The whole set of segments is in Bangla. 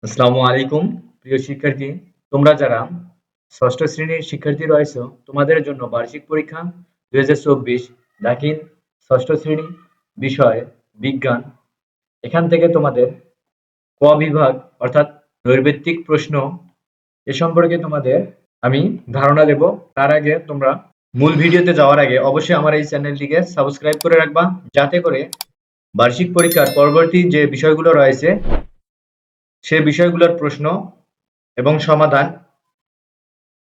আসসালামু আলাইকুম প্রিয় শিক্ষার্থী, তোমরা যারা ষষ্ঠ শ্রেণীর শিক্ষার্থী রয়েছো তোমাদের জন্য বার্ষিক পরীক্ষা 2024 দাখিল ষষ্ঠ শ্রেণী বিষয় বিজ্ঞান। এখান থেকে তোমাদের ক বিভাগ অর্থাৎ নৈর্ব্যক্তিক প্রশ্ন এ সম্পর্কে তোমাদের আমি ধারণা দেব। তার আগে তোমরা মূল ভিডিওতে যাওয়ার আগে অবশ্যই আমার এই চ্যানেলটিকে সাবস্ক্রাইব করে রাখবা, যাতে করে বার্ষিক পরীক্ষার পরবর্তী যে বিষয়গুলো রয়েছে সে বিষয়গুলোর প্রশ্ন এবং সমাধান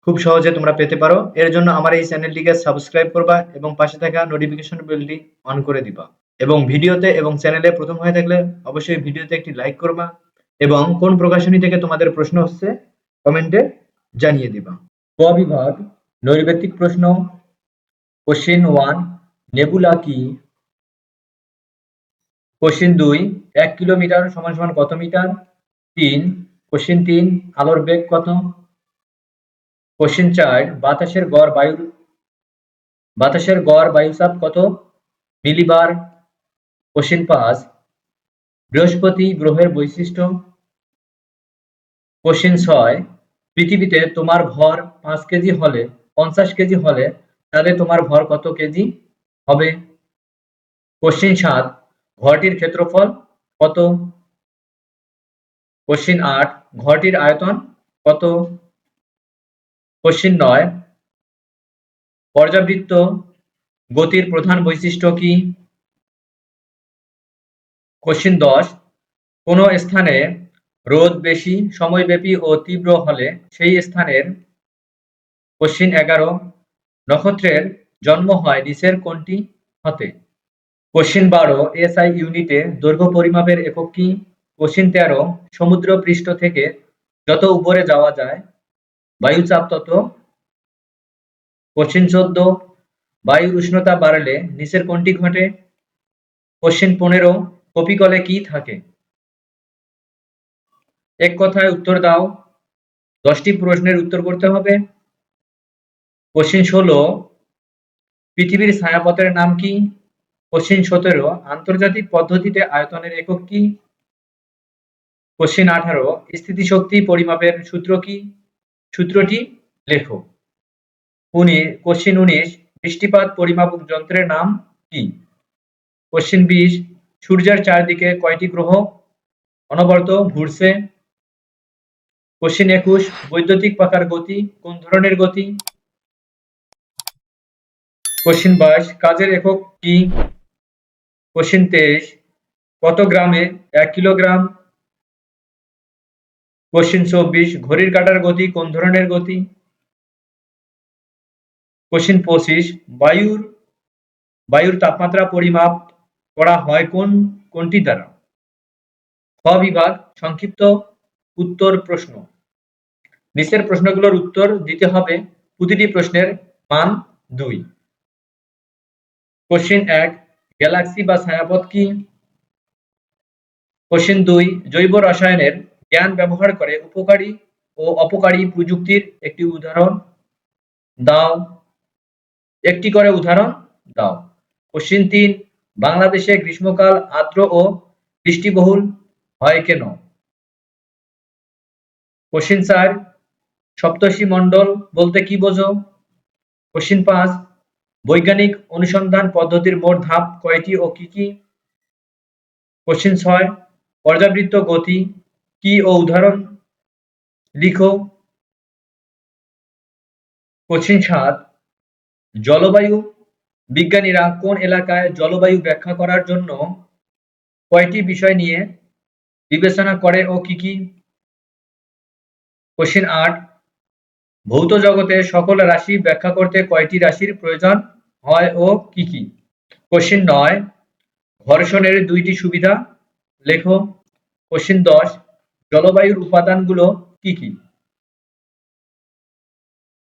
খুব সহজে তোমরা পেতে পারো। এর জন্য আমার এই চ্যানেলটিকে সাবস্ক্রাইব করবা এবং পাশে থাকা নোটিফিকেশন বেলটি অন করে দিবা, এবং ভিডিওতে এবং চ্যানেলে প্রথম হয়ে থাকলে অবশ্যই ভিডিওতে একটি লাইক করবা এবং কোন প্রকাশনী থেকে তোমাদের প্রশ্ন হচ্ছে কমেন্টে জানিয়ে দিবা। ক বিভাগ নৈর্ব্যক্তিক প্রশ্ন। কোশ্চেন 1, নেবুলা কি? কোশ্চেন 2, 1 কিলোমিটার সমান সমান কত মিটার? 3, কোশ্চেন 3, আলোর বেগ কত? কোশ্চেন 4, বাতাসের গড় বায়ুচাপ কত মিলিবার? কোশ্চেন 5, বৃহস্পতি গ্রহের বৈশিষ্ট্য। কোশ্চেন 6, পৃথিবীতে তোমার ভর 5 কেজি হলে 50 কেজি হলে তাহলে তোমার ভর কত কেজি হবে? কোশ্চেন 7, ঘরটির ক্ষেত্রফল কত? কোশ্চেন 8, ঘরটির আয়তন কত? কোশ্চেন 9, পর্যাবৃত্ত গতির প্রধান বৈশিষ্ট্য কি? কোশ্চেন 10, কোন স্থানে রোদ বেশি সময়ব্যাপী ও তীব্র হলে সেই স্থানের। কোশ্চেন 11, নক্ষত্রের জন্ম হয় নিচের কোনটি হতে? কোশ্চেন 12, এসআই ইউনিটে দৈর্ঘ্য পরিমাপের একক কি? কোশ্চেন 13, সমুদ্র পৃষ্ঠ থেকে যত উপরে যাওয়া যায় বায়ুচাপ তত। কোশ্চেন 14, বায়ুর উষ্ণতা বাড়লে নিচের কোনটি ঘটে? কোশ্চেন 15, কপিকলে কি থাকে? এক কথায় উত্তর দাও। 10টি প্রশ্নের উত্তর করতে হবে। কোশ্চেন 16, পৃথিবীর ছায়াপথের নাম কি? কোশ্চেন 17, আন্তর্জাতিক পদ্ধতিতে আয়তনের একক কি? কোশ্চেন 18, স্থিতিশক্তি পরিমাপের সূত্র কি? সূত্রটি লেখো। কোশ্চেন 19, বৃষ্টিপাত পরিমাপক যন্ত্রের নাম কি? কোশ্চেন 20, সূর্যের চারদিকে কয়টি গ্রহ অনবরত ঘুরছে? কোশ্চেন 21, বৈদ্যুতিক পাখার গতি কোন ধরনের গতি? কোশ্চেন 22, কাজের একক কি? কোশ্চেন 23, কত গ্রামে 1 কিলোগ্রাম? কোশ্চেন 24, ঘড়ির কাঁটার গতি কোন ধরনের গতি? কোশ্চেন 25, বায়ুর তাপমাত্রা পরিমাপ করা হয় কোনটি দ্বারা? খ বিভাগ সংক্ষিপ্ত উত্তর প্রশ্ন। নিচের প্রশ্নগুলোর উত্তর দিতে হবে, প্রতিটি প্রশ্নের মান 2। কোশ্চেন 1, গ্যালাক্সি বা ছায়াপথ কি? কোশ্চেন 2, জৈব রসায়নের জ্ঞান ব্যবহার করে উপকারী ও অপকারী প্রযুক্তির একটি উদাহরণ দাও। একটি করে উদাহরণ দাও। কোশ্চেন 3, বাংলাদেশে গ্রীষ্মকাল আর্দ্র ও বৃষ্টিবহুল হয় কেন? কোশ্চেন 4, সপ্তর্ষি মণ্ডল বলতে কি বোঝো? কোশ্চেন 5, বৈজ্ঞানিক অনুসন্ধান পদ্ধতির মোট ধাপ কয়টি ও কি কি? কোশ্চেন 6, পর্যাবৃত্ত গতি কি ও উদাহরণ লিখো। কোশ্চেন 7, জলবায়ু বিজ্ঞানীরা কোন এলাকায় জলবায়ু ব্যাখ্যা করার জন্য কয়টি বিষয় নিয়ে বিবেচনা করে ও কি কি? কোশ্চেন 8, ভৌত জগতের সকল রাশি ব্যাখ্যা করতে কয়টি রাশির প্রয়োজন হয় ও কি কি? কোশ্চেন 9, ঘর্ষণের 2টি সুবিধা লেখো। কোশ্চেন 10, জলবায়ুর উপাদানগুলো কি কি?